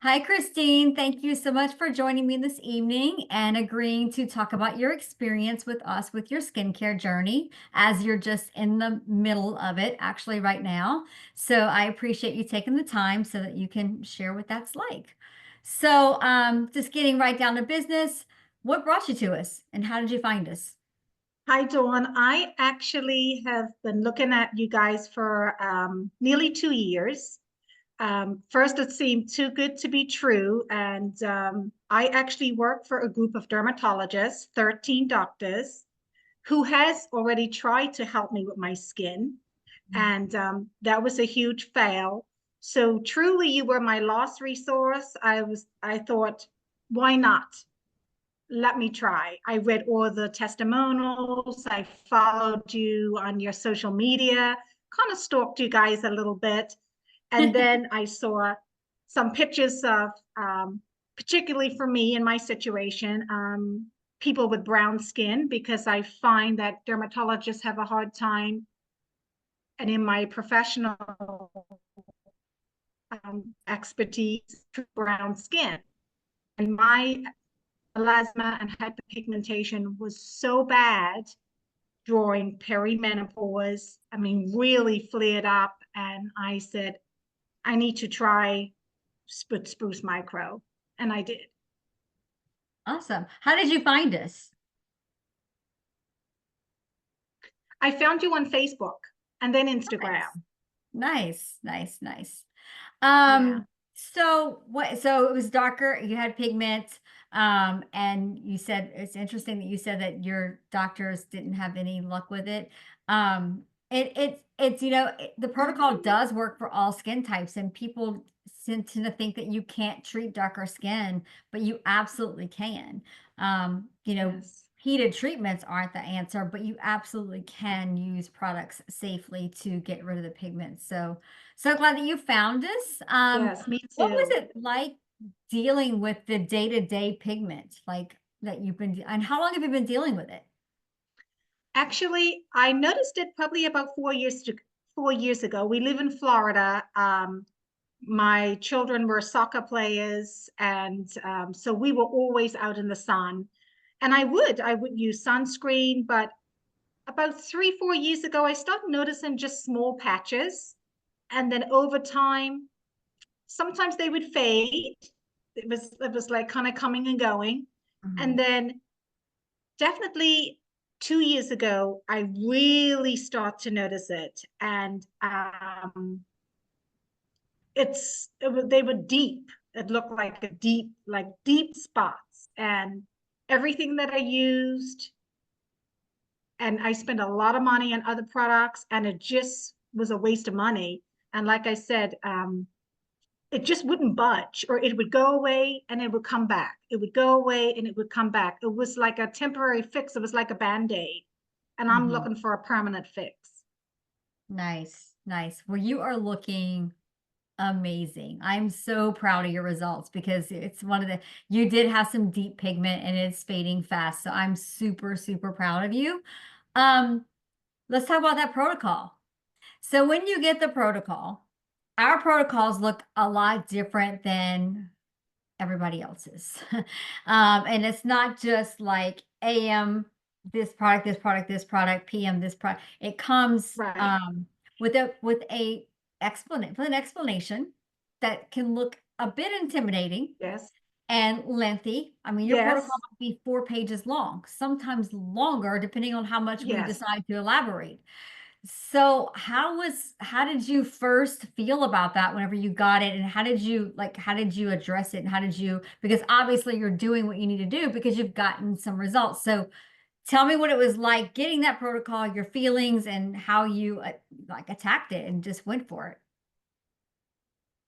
Hi, Christine. Thank you so much for joining me this evening and agreeing to talk about your experience with us with your skincare journey as you're just in the middle of it, actually, right now. So I appreciate you taking the time so that you can share what that's like. So, just getting right down to business, what brought you to us and how did you find us? Hi, Dawn. I actually have been looking at you guys for nearly 2 years. First, it seemed too good to be true. And I actually work for a group of dermatologists, 13 doctors, who has already tried to help me with my skin. And that was a huge fail. So truly, you were my last resource. I thought, why not? Let me try. I read all the testimonials. I followed you on your social media, kind of stalked you guys a little bit. And then I saw some pictures of, particularly for me in my situation, people with brown skin, because I find that dermatologists have a hard time. And in my professional expertise, brown skin. And my melasma and hyperpigmentation was so bad during perimenopause. I mean, really flared up. And I said, I need to try Spruce Micro. And I did. Awesome. How did you find us? I found you on Facebook and then Instagram. Nice, nice, nice, nice. Yeah. So it was darker, you had pigment, and you said it's interesting that you said that your doctors didn't have any luck with it. The protocol does work for all skin types, and people tend to think that you can't treat darker skin, but you absolutely can. Yes. Heated treatments aren't the answer, but you absolutely can use products safely to get rid of the pigment. So glad that you found us. Yes, me What was too. it like dealing with the day-to-day pigment like that and how long have you been dealing with it? Actually, I noticed it probably about 4 years ago. We live in Florida. My children were soccer players, and so we were always out in the sun. And I would use sunscreen, but about 3, 4 years ago, I started noticing just small patches, and then over time, sometimes they would fade. It was like kind of coming and going, Mhm. and then definitely 2 years ago, I really start to notice it, and they were deep. It looked like deep spots, and everything that I used, and I spent a lot of money on other products, and it just was a waste of money. And like I said, it just wouldn't budge, or it would go away and it would come back. It would go away and it would come back. It was like a temporary fix. It was like a band-aid. And I'm Mhm. looking for a permanent fix. Nice, nice. Well, you are looking amazing. I'm so proud of your results because it's you did have some deep pigment and it's fading fast. So I'm super, super proud of you. Um, let's talk about that protocol. So when you get the protocol, our protocols look a lot different than everybody else's. And it's not just like AM, this product, this product, this product, PM, this product. It comes Right. with an explanation that can look a bit intimidating Yes. and lengthy. I mean, your protocol Yes. might be 4 pages long, sometimes longer, depending on how much we Yes. decide to elaborate. So how did you first feel about that whenever you got it, and how did you address it, and how did you, because obviously you're doing what you need to do because you've gotten some results. So tell me what it was like getting that protocol, your feelings, and how you like attacked it and just went for it.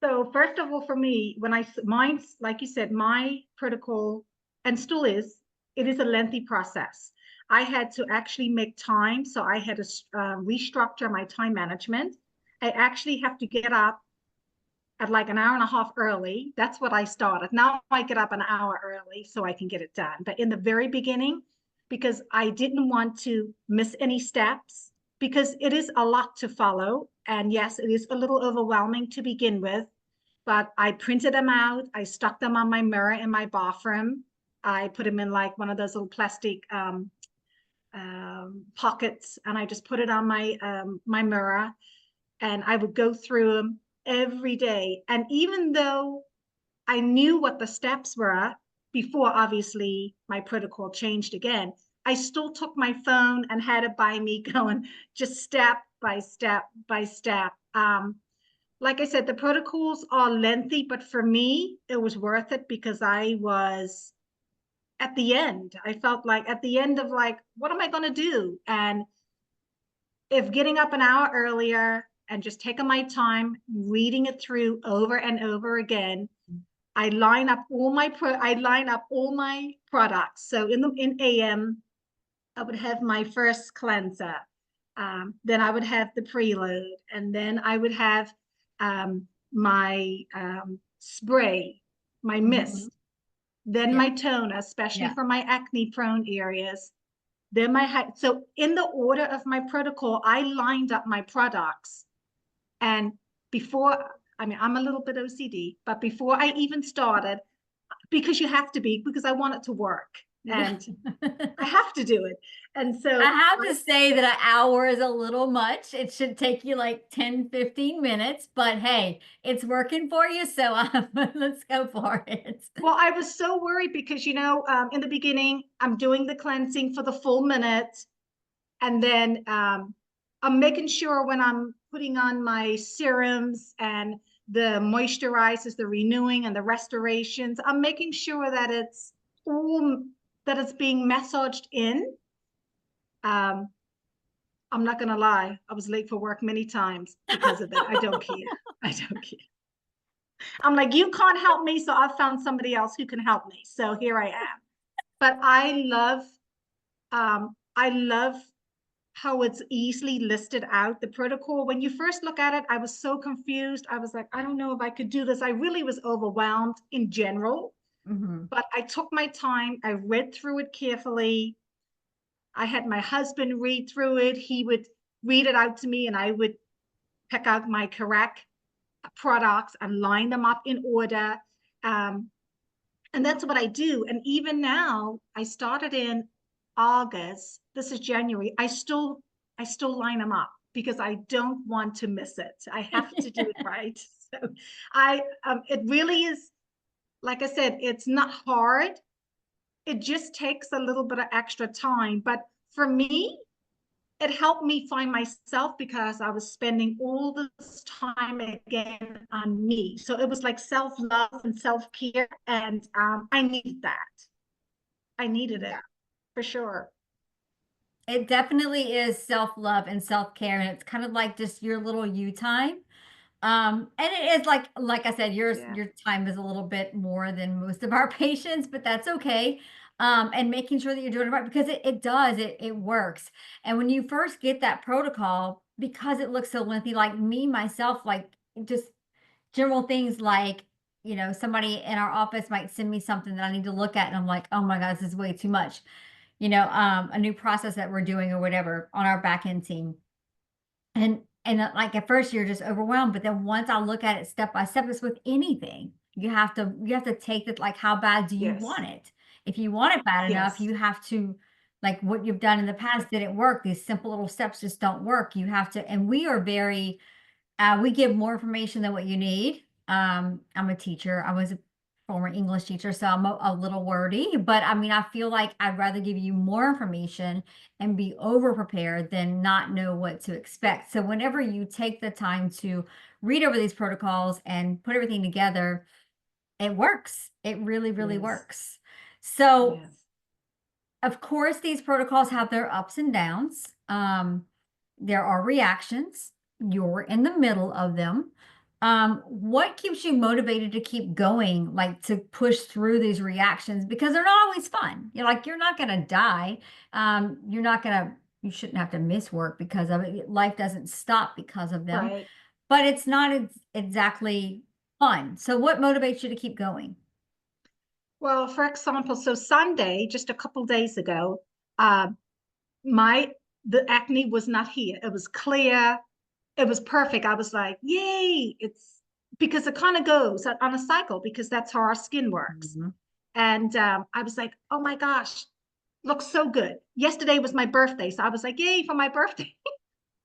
So first of all, for me, mine's like you said, my protocol, and still is, it is a lengthy process. I had to actually make time, so I had to restructure my time management. I actually have to get up at like an hour and a half early. That's what I started. Now I get up an hour early so I can get it done. But in the very beginning, because I didn't want to miss any steps, because it is a lot to follow. And yes, it is a little overwhelming to begin with, but I printed them out. I stuck them on my mirror in my bathroom. I put them in like one of those little plastic pockets, and I just put it on my mirror, and I would go through them every day. And even though I knew what the steps were before, obviously my protocol changed again, I still took my phone and had it by me going just step by step by step. Like I said, the protocols are lengthy, but for me, it was worth it because I was at the end. I felt like at the end of like, what am I going to do? And if getting up an hour earlier and just taking my time, reading it through over and over again, I line up all my products. So in AM, I would have my first cleanser. Then I would have the preload, and then I would have my spray, my Mhm. mist, then Yeah. my toner, especially Yeah. for my acne prone areas. Then so in the order of my protocol, I lined up my products. And before, I mean, I'm a little bit OCD, but before I even started, because you have to be, because I want it to work Yeah. and I have to do it. And I so have to say that an hour is a little much. It should take you like 10, 15 minutes, but hey, it's working for you. So let's go for it. well, I was so worried because, in the beginning, I'm doing the cleansing for the full minute. And then I'm making sure when I'm putting on my serums and the moisturizers, the renewing and the restorations, I'm making sure that all that it's being massaged in. Um, I'm not gonna lie, I was late for work many times because of it. I don't care. I don't care. I'm like, you can't help me, so I found somebody else who can help me. So here I am. But I love how it's easily listed out, the protocol. When you first look at it, I was so confused. I was like, I don't know if I could do this. I really was overwhelmed in general, Mhm. but I took my time. I read through it carefully. I had my husband read through it. He would read it out to me, and I would pick out my correct products and line them up in order. Um, and that's what I do. And even now, I started in August. This is January. I still line them up because I don't want to miss it. I have to do it right. So it really is, like I said, it's not hard. It just takes a little bit of extra time. But for me, it helped me find myself because I was spending all this time again on me. So it was like self-love and self-care. And I needed that. I needed it for sure. It definitely is self-love and self-care, and it's kind of like just your little you time. And it is like I said, Yeah. your time is a little bit more than most of our patients, but that's okay. And making sure that you're doing it right because it does, it works. And when you first get that protocol, because it looks so lengthy, like me myself, like just general things like, somebody in our office might send me something that I need to look at, and I'm like, oh my God, this is way too much. A new process that we're doing or whatever on our back end team. Like, at first, you're just overwhelmed, but then once I look at it step by step, it's with anything. You have to take it, like, how bad do you Yes. want it? If you want it bad enough, Yes. you have to like, what you've done in the past didn't work. These simple little steps just don't work. You have to and we are very we give more information than what you need. I'm a teacher. I was a former English teacher, so I'm a little wordy, but I mean, I feel like I'd rather give you more information and be over prepared than not know what to expect. So whenever you take the time to read over these protocols and put everything together, it works. It really, really Yes. works. So Yes. of course, these protocols have their ups and downs. There are reactions. You're in the middle of them. What keeps you motivated to keep going, like to push through these reactions? Because they're not always fun. You're not going to die. You shouldn't have to miss work because of it. Life doesn't stop because of them, Right. but it's not exactly fun. So, what motivates you to keep going? Well, for example, so Sunday, just a couple days ago, uh, my the acne was not here. It was clear. It was perfect. I was like, yay, it's because it kind of goes on a cycle because that's how our skin works. Mhm. And I was like, oh my gosh, looks so good. Yesterday was my birthday. So I was like, yay for my birthday.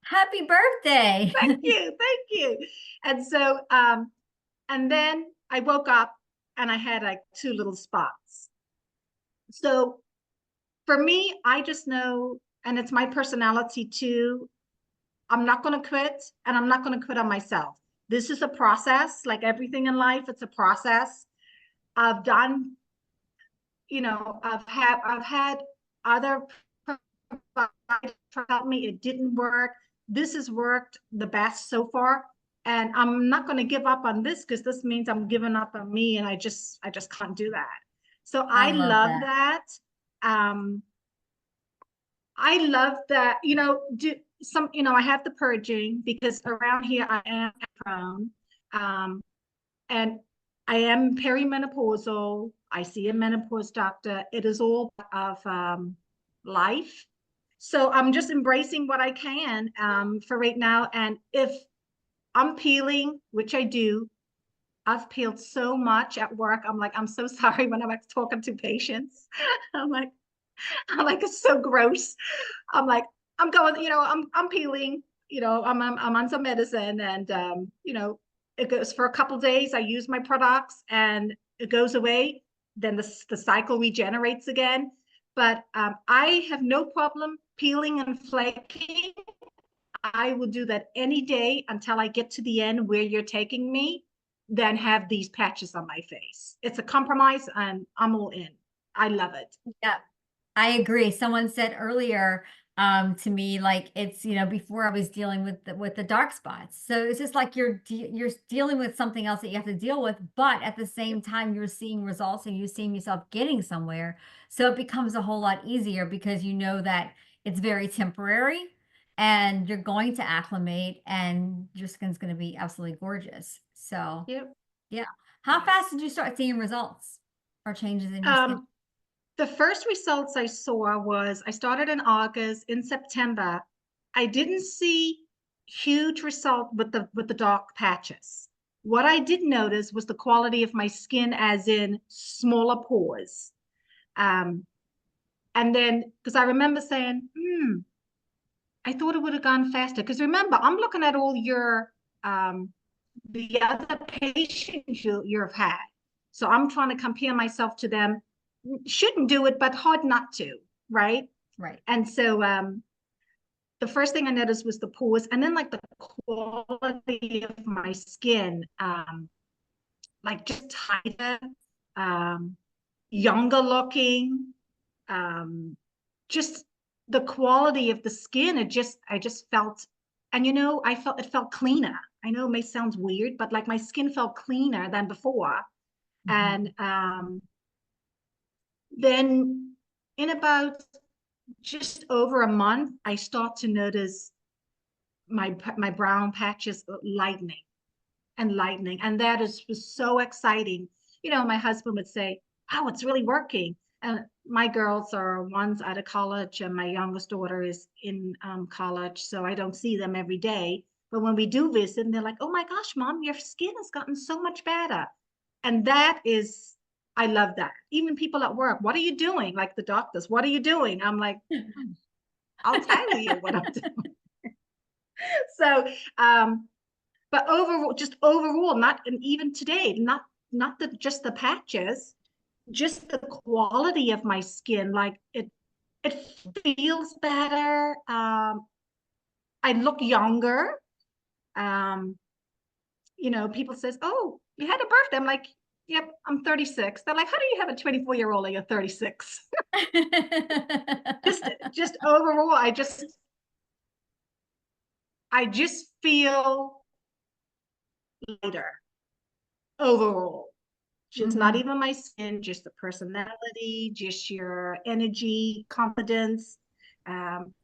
Happy birthday. Thank you. Thank you. And so, and then I woke up and I had like 2 little spots. So for me, I just know, and it's my personality too. I'm not going to quit and I'm not going to quit on myself. This is a process, like everything in life, it's a process. I've done, I've had other providers help me. It didn't work. This has worked the best so far. And I'm not going to give up on this because this means I'm giving up on me and I just can't do that. So I I love love that. that. I love that, I have the purging because around here I am prone. Um, and I am perimenopausal. I see a menopause doctor. It is all part of life. So I'm just embracing what I can for right now. And if I'm peeling, which I do, I've peeled so much at work. I'm like, I'm so sorry when I'm like talking to patients. I'm like, it's so gross. I'm like, I'm going, I'm peeling, I'm on some medicine and, it goes for a couple days. I use my products and it goes away. Then the cycle regenerates again. But I have no problem peeling and flaking. I will do that any day until I get to the end where you're taking me, then have these patches on my face. It's a compromise and I'm all in. I love it. Yeah, I agree. Someone said earlier to me, like it's, before I was dealing with the dark spots. So it's just like you're dealing with something else that you have to deal with, but at the same time you're seeing results and you're seeing yourself getting somewhere. So it becomes a whole lot easier because you know that it's very temporary and you're going to acclimate and your skin's going to be absolutely gorgeous. So, Yep. yeah. How fast Yes. did you start seeing results or changes in your skin? Um, the first results I saw was I started in August. In September, I didn't see huge result with the dark patches. What I did notice was the quality of my skin, as in smaller pores. Um, and then because I remember saying, I thought it would have gone faster. Because remember, I'm looking at all your the other patients you've had. So I'm trying to compare myself to them. Shouldn't do it, but hard not to, right? Right. And so the first thing I noticed was the pores, and then like the quality of my skin, like just tighter, um, younger looking, um, just the quality of the skin. I just felt, and I felt it felt cleaner. I know it may sound weird, but like my skin felt cleaner than before. Mhm. And then in about just over a month, I start to notice my brown patches lightening, and that was so exciting. My husband would say, "Oh, it's really working." And my girls are one's out of college, and my youngest daughter is in college, so I don't see them every day. But when we do visit, and they're like, "Oh my gosh, Mom, your skin has gotten so much better," and that is. I love that. Even people at work, what are you doing? Like the doctors, what are you doing? I'm like, I'll tell you what I'm doing. So, but overall, not, and even today, not just the patches, just the quality of my skin. Like it feels better. I look younger. Um, people says, "Oh, you had a birthday." I'm like, "Yep, I'm 36." They're like, "How do you have a 24-year-old and you're 36?" Just overall, I just feel lighter overall. Just not Mhm. even my skin, just the personality, just your energy, confidence. Um,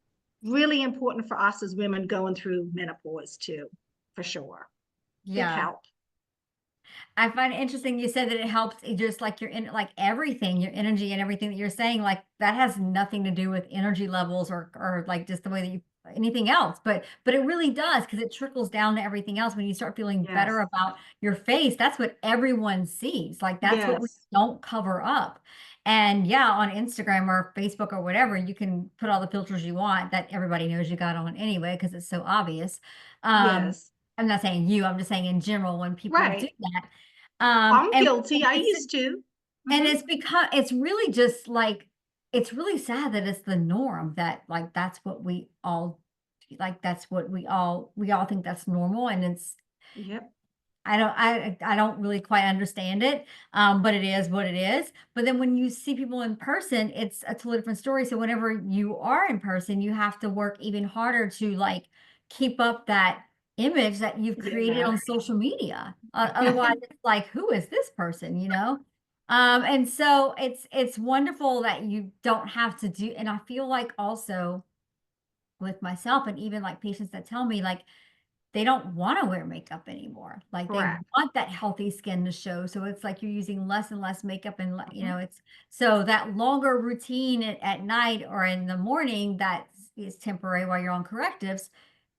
really important for us as women going through menopause too, for sure. Big Yeah. help. I find it interesting you said that it helps just like like everything, your energy and everything that you're saying, like that has nothing to do with energy levels or like just the way that you anything else. But it really does because it trickles down to everything else. When you start feeling better Yes. about your face, that's what everyone sees. Like that's what we Yes. don't cover up. And yeah, on Instagram or Facebook or whatever, you can put all the filters you want that everybody knows you got on anyway, because it's so obvious. Um, Yes. I'm not saying you, I'm just saying in general when people do Right. that. I'm And guilty. I used to. Hmm. it's because it's really just like it's really sad that it's the norm that like that's what we all like that's what we all think that's normal and it's Yep. I don't really quite understand it, but it is what it is. But then when you see people in person, it's a totally different story. So whenever you are in person, you have to work even harder to like keep up that image that you've created Yeah. on social media. Otherwise, it's like, who is this person, you know? And so it's wonderful that you don't have to do, and I feel like also with myself and even like patients that tell me like they don't wanna wear makeup anymore. Like, they Correct. want that healthy skin to show, so it's like you're using less and less makeup and le you Hmm. know, it's so that longer routine at night or in the morning that is temporary while you're on correctives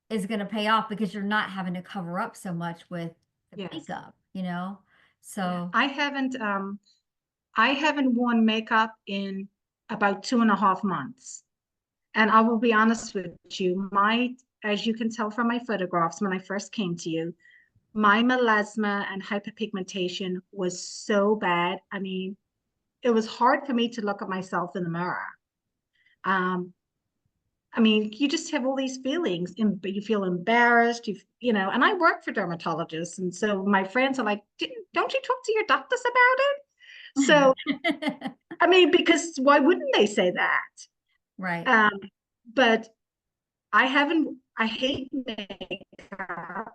is gonna pay off because you're not having to cover up so much with the Yes. makeup, you know? Yeah. So I haven't worn makeup in about 2.5 months. And I will be honest with you, as you can tell from my photographs when I first came to you, my melasma and hyperpigmentation was so bad. I mean, it was hard for me to look at myself in the mirror. Um, I mean, you just have all these feelings, and you feel embarrassed. And I work for dermatologists, and so my friends are like, "Don't you talk to your doctors about it?" So, I mean, because why wouldn't they say that? Right. Um, but I haven't. I hate makeup.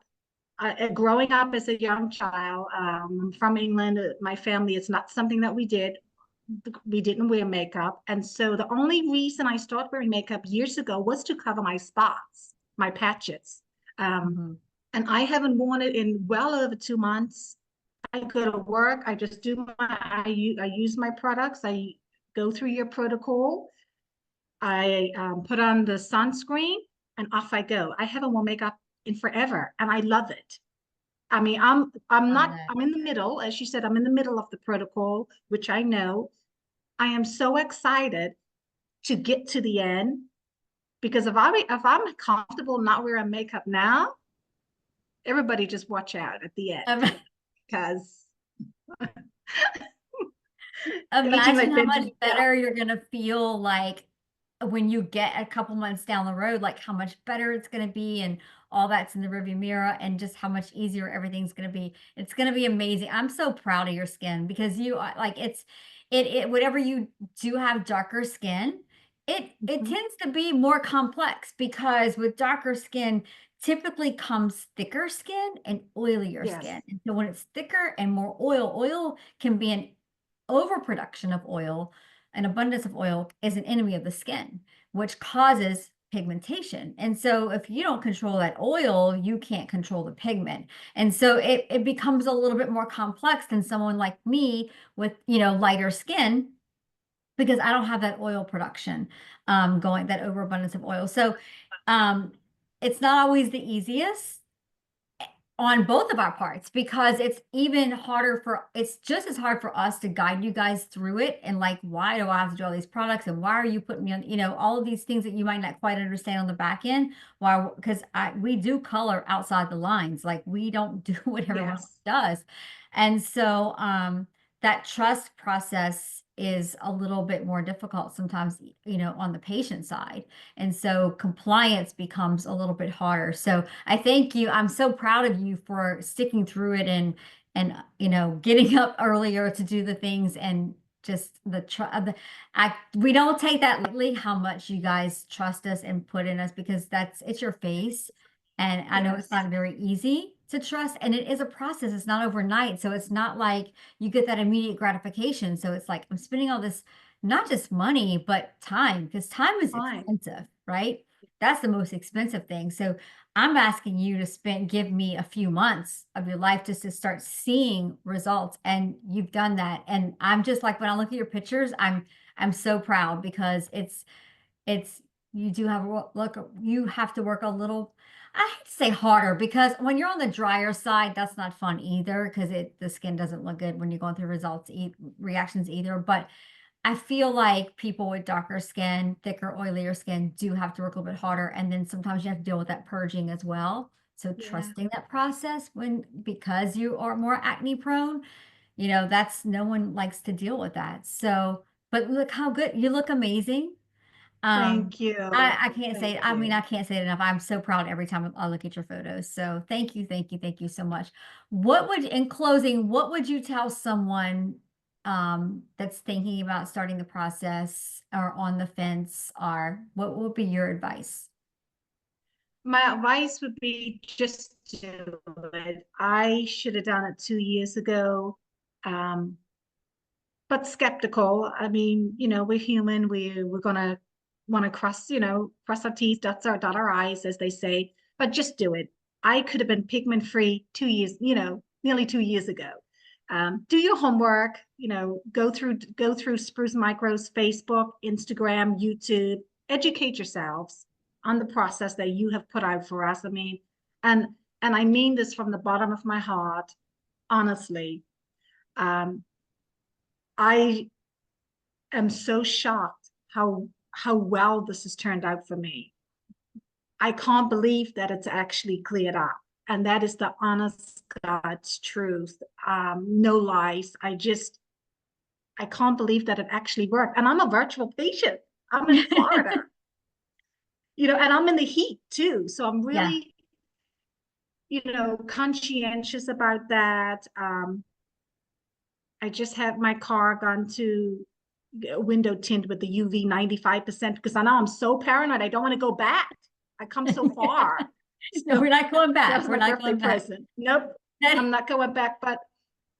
Growing up as a young child, from England, my family, it's not something that we did. We didn't wear makeup. And so the only reason I started wearing makeup years ago was to cover my spots, my patches. Um, Mhm. and I haven't worn it in well over 2 months. I go to work, I just do I use my products. I go through your protocol. I put on the sunscreen and off I go. I haven't worn makeup in forever and I love it. I mean, I'm Love not that. I'm in the middle, as you said, I'm in the middle of the protocol, which I know. I am so excited to get to the end because if I'm comfortable not wearing makeup now, everybody just watch out at the end Um, because aging Imagine like how much Benjamin better you're gonna feel like when you get a couple months down the road, like how much better it's gonna be and all that's in the rearview mirror and just how much easier everything's gonna be. It's gonna be amazing. I'm so proud of your skin because you like it whatever you do have darker skin, it Bell. tends to be more complex because with darker skin typically comes thicker skin and oilier Yes. skin. And so when it's thicker and more oil can be an overproduction of oil, an abundance of oil is an enemy of the skin, which causes pigmentation. And so if you don't control that oil, you can't control the pigment. And so it becomes a little bit more complex than someone like me with, lighter skin because I don't have that oil production going, that overabundance of oil. So um, it's not always the easiest on both of our parts because it's just as hard for us to guide you guys through it and like why do I have to do all these products and why are you putting me on all of these things that you might not quite understand on the back end why because we do color outside the lines, like we don't do what everyone else Yes. does. And so that trust process is a little bit more difficult sometimes, on the patient side. And so compliance becomes a little bit harder. So I thank you. I'm so proud of you for sticking through it and getting up earlier to do the things and just we don't take that lightly how much you guys trust us and put in us because it's your face. And I know it's Yes. not very easy to trust and it is a process. It's not overnight. So it's not like you get that immediate gratification. So it's like I'm spending all this not just money, but time because time is Fine. expensive, right? that's the most expensive thing. So I'm asking you to give me a few months of your life just to start seeing results. And you've done that. And I'm just like, when I look at your pictures, I'm so proud because it's you do have look you have to work a little, I hate to say harder, because when you're on the drier side, that's not fun either, because the skin doesn't look good when you're going through reactions either. But I feel like people with darker skin, thicker, oilier skin do have to work a little bit harder. And then sometimes you have to deal with that purging as well. So Yeah. trusting that process because you are more acne prone, that's, no one likes to deal with that. So, but look how good you look, amazing. Um, Thank you. I can't Thank say, I mean, you. I can't say it enough. I'm so proud every time I look at your photos. So thank you, thank you, thank you so much. In closing, what would you tell someone that's thinking about starting the process or on the fence, or what would be your advice? My advice would be just do it. I should have done it 2 years ago. Um, but skeptical. I mean, we're human. We're gonna want to cross our T's, dot our I's, as they say. But just do it. I could have been pigment free 2 years, nearly 2 years ago. Do your homework. Go through Spruce Micro's Facebook, Instagram, YouTube. Educate yourselves on the process that you have put out for us. I mean, and and I mean this from the bottom of my heart, honestly. Um, I am so shocked how well this has turned out for me. I can't believe that it's actually cleared up. And that is the honest God's truth. No lies. I can't believe that it actually worked. And I'm a virtual patient. I'm in Florida, and I'm in the heat too. So I'm Yeah. really, conscientious about that. I just had my car gone to window tint with the UV 95% because I know I'm so paranoid. I don't want to go back. I come so far. No, we're So not going that back. was We're my not birthday going back. present. Nope, I'm not going back, but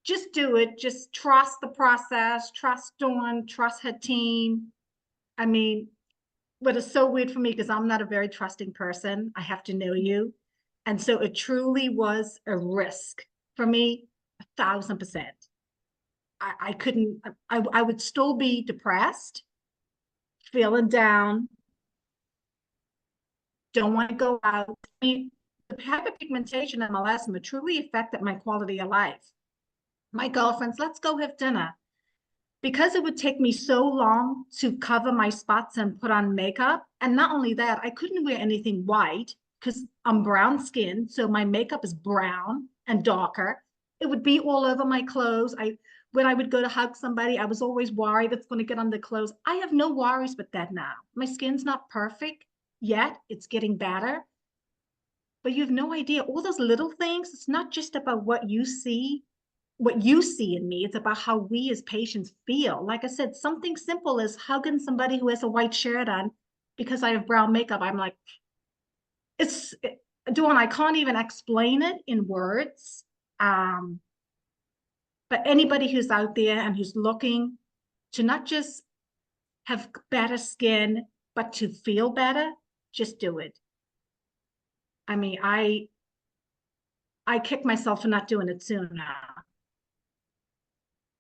just do it. Just trust the process, trust Dawn, trust her team. I mean, what is so weird for me, because I'm not a very trusting person, I have to know you. And so it truly was a risk for me, 1,000%. I couldn't, I would still be depressed, feeling down, don't want to go out. I mean, the hyperpigmentation and melasma truly affected my quality of life. My girlfriends, let's go have dinner. Because it would take me so long to cover my spots and put on makeup. And not only that, I couldn't wear anything white because I'm brown skinned. So my makeup is brown and darker. It would be all over my clothes. When I would go to hug somebody, I was always worried it's going to get on the clothes. I have no worries with that now. My skin's not perfect yet. It's getting better. But you have no idea. All those little things, it's not just about what you see in me. It's about how we as patients feel. Like I said, something simple as hugging somebody who has a white shirt on because I have brown makeup. I'm like, it's Dawn, I can't even explain it in words. Um, but anybody who's out there and who's looking to not just have better skin, but to feel better, just do it. I mean, I kick myself for not doing it sooner,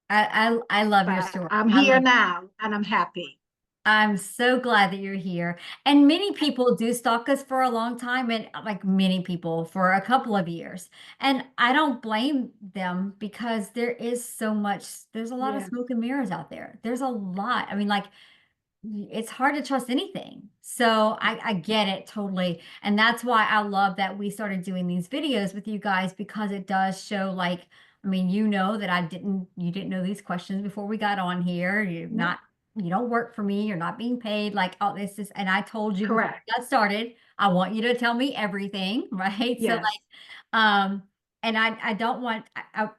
I love your but story. I'm I here love now and I'm happy. I'm so glad that you're here. And many people do stalk us for a long time, and like many people for a couple of years. And I don't blame them because there's a lot of Yeah. smoke and mirrors out there. There's a lot. I mean, like, it's hard to trust anything. So I get it totally. And that's why I love that we started doing these videos with you guys, because it does show, like, I mean, that you didn't know these questions before we got on here. Nope. You don't work for me. You're not being paid. Like, oh, and I told you before Correct. we got started, I want you to tell me everything, right? So Yes. like, and I don't want,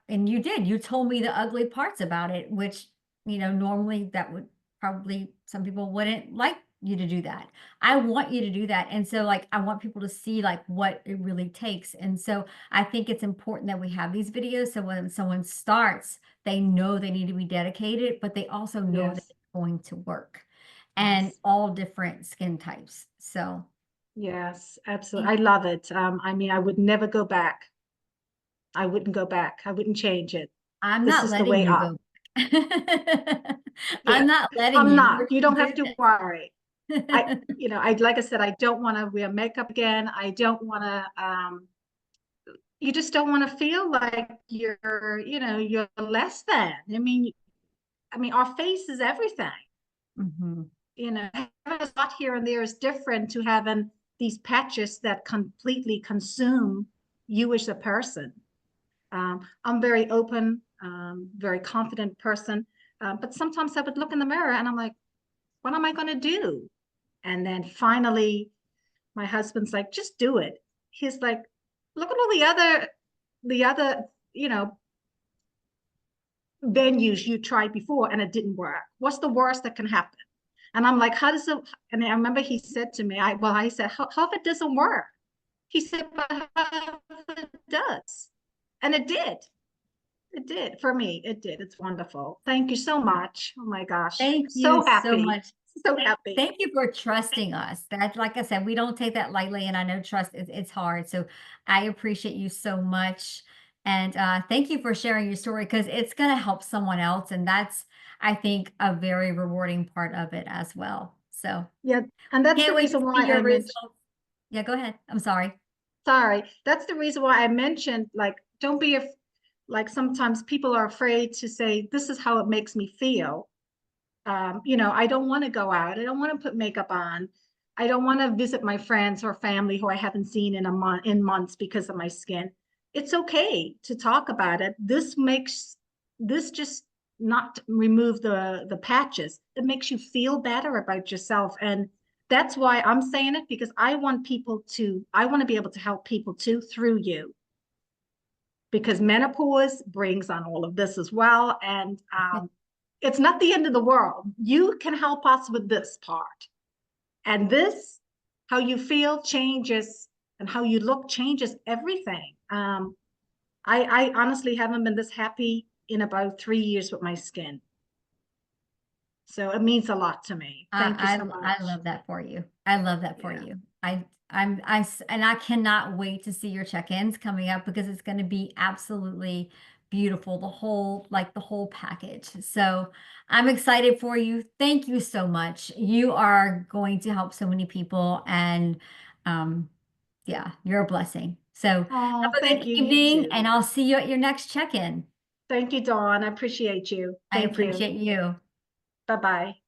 and you told me the ugly parts about it, which, normally that would probably some people wouldn't like you to do that. I want you to do that. And so like I want people to see like what it really takes. And so I think it's important that we have these videos so when someone starts, they know they need to be dedicated, but they also know that Yes. it's going to work, and Yes. all different skin types. So Yes, absolutely. I love it. I mean, I would never go back. I wouldn't go back. I wouldn't change it. I'm This not is the letting way you up. go back. I'm Yeah, not letting I'm you. not. We're You gonna don't have do to worry. I like I said, I don't want to wear makeup again. I don't want to. You just don't want to feel like you're less than. I mean, our face is everything. Mhm. Having a spot here and there is different to having these patches that completely consume you as a person. I'm very open, very confident person, but sometimes I would look in the mirror and I'm like, what am I going to do? And then finally, my husband's like, just do it. He's like, look at all the other, you know, venues you tried before and it didn't work. What's the worst that can happen? And I'm like, how does it? And I remember he said to me, I said, how if it doesn't work? He said, but how if it does? And it did. It did for me. It did. It's wonderful. Thank you so much. Oh my gosh. Thank you So so happy. much. So happy. Thank you for trusting us. That, like I said, we don't take that lightly, and I know trust is it's hard. So I appreciate you so much. And thank you for sharing your story because it's going to help someone else. And that's, I think, a very rewarding part of it as well. So Yeah. And that's the can't wait to reason see why I your mentioned, results. Yeah, go ahead. I'm sorry. sorry, that's the reason why I mentioned, like, don't be, like, sometimes people are afraid to say, this is how it makes me feel. I don't want to go out. I don't want to put makeup on. I don't want to visit my friends or family who I haven't seen in months because of my skin. It's okay to talk about it. This just not remove the patches. It makes you feel better about yourself. And that's why I'm saying it, because I want to be able to help people too through you, because menopause brings on all of this as well. And it's not the end of the world. You can help us with this part. And this, how you feel changes, and how you look changes everything. I honestly haven't been this happy in about 3 years with my skin. So it means a lot to me. Thank you so I much. love that for you. I love that for Yeah. you. And I cannot wait to see your check-ins coming up because it's going to be absolutely beautiful. The whole package. So I'm excited for you. Thank you so much. You are going to help so many people and, um, yeah, you're a blessing. So have Oh, a good thank you. You evening too. and I'll see you at your next check-in. Thank you, Dawn. I appreciate you. I Thank you. appreciate you. Bye bye.